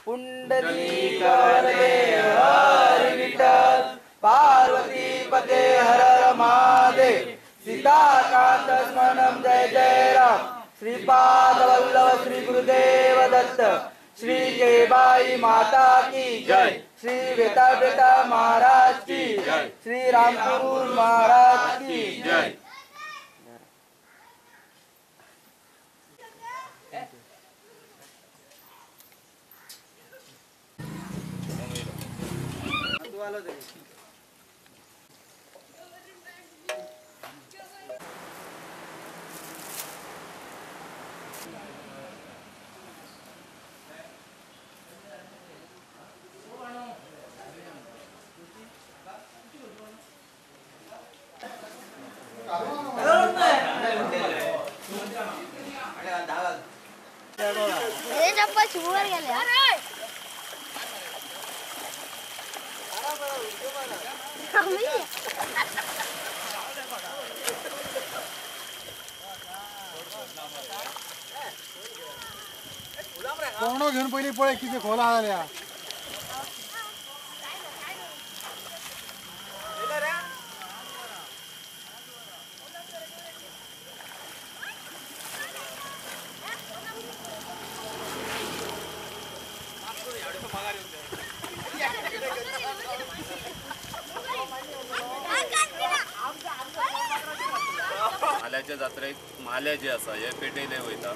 पुंडलीकवरदे हरि विठ्ठल पार्वती पते हर हर महादेव सीताकांत स्मरणं जय जय राम श्रीपाद वल्लभ श्री गुरुदेव दत्त श्री केबाई माता की जय श्री बेता बेता महाराज की जय श्री रामपुर महाराज की जय। कोण घेऊन पहिली पळे किती खोला आल्या माल्याच्या जात्रेक माले जे आसा हे पेटयले वयता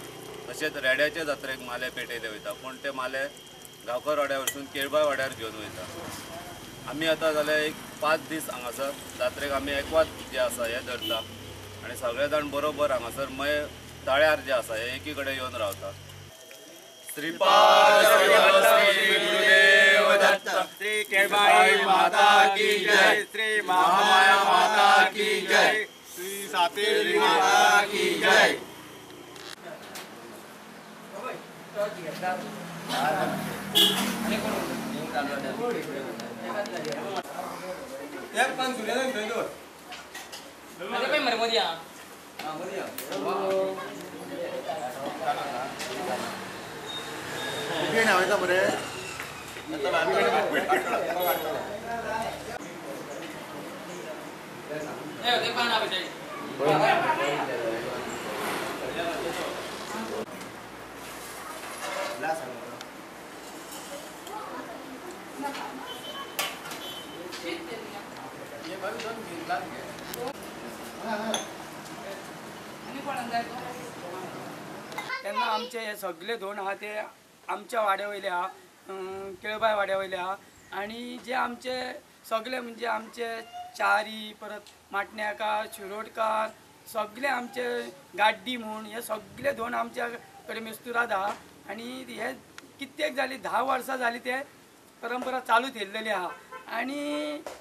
तशेंच रेड्याच्या जात्रेक माले पेटयले वयता पण ते माले गांवकर वाड्या वरसून केळबाय वाड्यार घेवन वयता। आमी आतां जाल्यार एक 5 दीस हांगासर जात्रेक आमी एकवात जे आसा हे धरता आनी सगळे जाण बरोबर हांगासर मय ताळ्यार जे आसा हे एकी कडेन येवन रावता। श्रीपाद श्री गुरुदेव दत्त श्री केळबाई माता की जय श्री महामाया माता की जय श्री सातेरी माता की जय। त्यांना आमचे हे सगळे धोंड आहा ते आमच्या वाड्या वयले आहा केळबाय वाड्या वयले आहा आणि जे आमचे सगळे म्हणजे आमचे चारी परत माटण्याकार शिरोडकार सगळे आमचे गाड्डी म्हूण हे सगळे धोंड आमच्या कडे मेस्तुरात आहा आणि हे कित्येक जाली 10 वर्सां जाली ते परंपरा चालू केल्लेली आहा आणि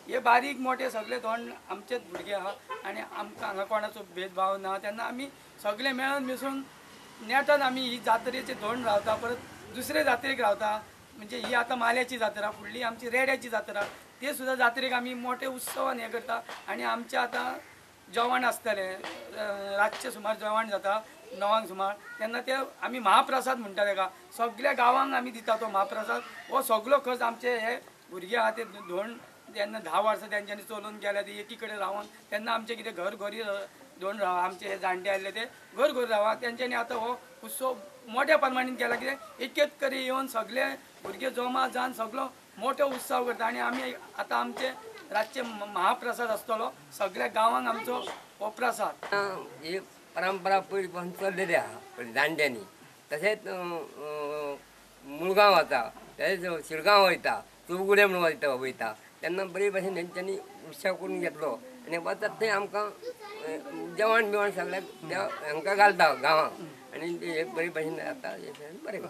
हे बारीक मोठे सगळे धोंड आमचेच भुरगे आहा आणि आमकां हांगा कोणाचो भेदभाव ना तेन्ना आमी सगळे मेळून मिसळून नेटान आमी ही जात्रेचे धोंड रावता परत दुसरे जात्रेक रावता म्हणजे ही आता माल्याची जात्रा फुडली आमची रेड्याची जात्रा ते सुद्धा जात्रेक आमी मोठे उत्सवान हे करता आणि आमचे आता जेवण आसतले रातचे सुमार जेवण जाता 9 सुमार तेन्ना ते आमी महाप्रसाद म्हणटा तेका सगळ्या गांवांक आमी दिता तो महाप्रसाद हो सगळो खर्च आमचे हे भुरगे आहा ते धोंड तेन्ना 10 वर्सां तेंच्यांनी चलोवन गेल्या ते एकी कडेन रावन तेन्ना आमचे कितें घर घरी धोंड रावा आमचे हे जाणटे आसले ते घर घरी रावा तेंच्यांनी आतां हो उत्सव मोठ्या प्रमाणान केला कितें एकेच करी येवन सगळे भुरगे जमा जावन सगळो मोठो उत्सव करता आणि आमी आतां आमचे रातचे महाप्रसाद आसतलो सगळ्या गांवांक आमचो हो प्रसाद ही परंपरा पयलीं पासून चल्लेली आहा जाणट्यांनी तशेंच मुळगांव वता तशेंच शिरगांव वयता चौगुडे म्हणून वयता तेन्ना बरे भशेन तेंच्यांनी उत्सव करून घेतलो आनी वतात थंय आमकां जेवण बिवण सगळ्याक हांकां घालता गांवांक आनी ते बरे भशेन जाता बरें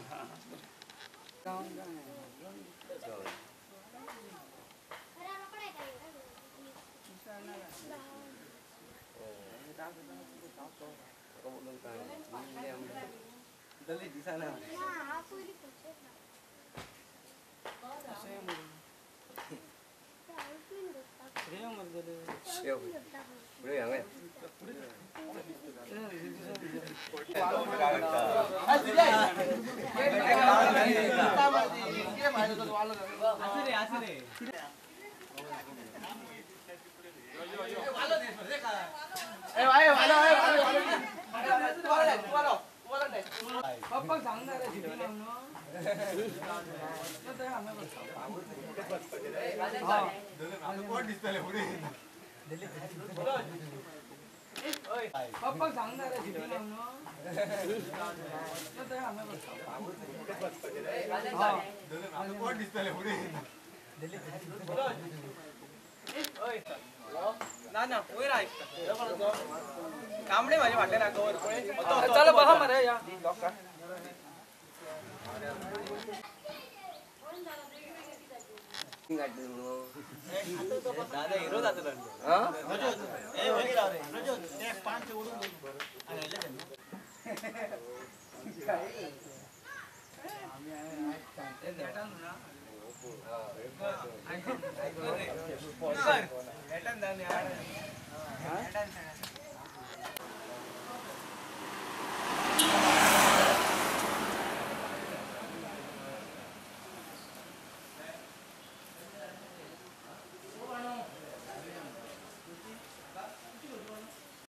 पुढे पप्पा सांगणार आहे शिकवलं पप्पा सांगणार आहे शिकवलं कांबळे माझे वाटले ना कवर चला बघा मरे या दादा हिरो जातो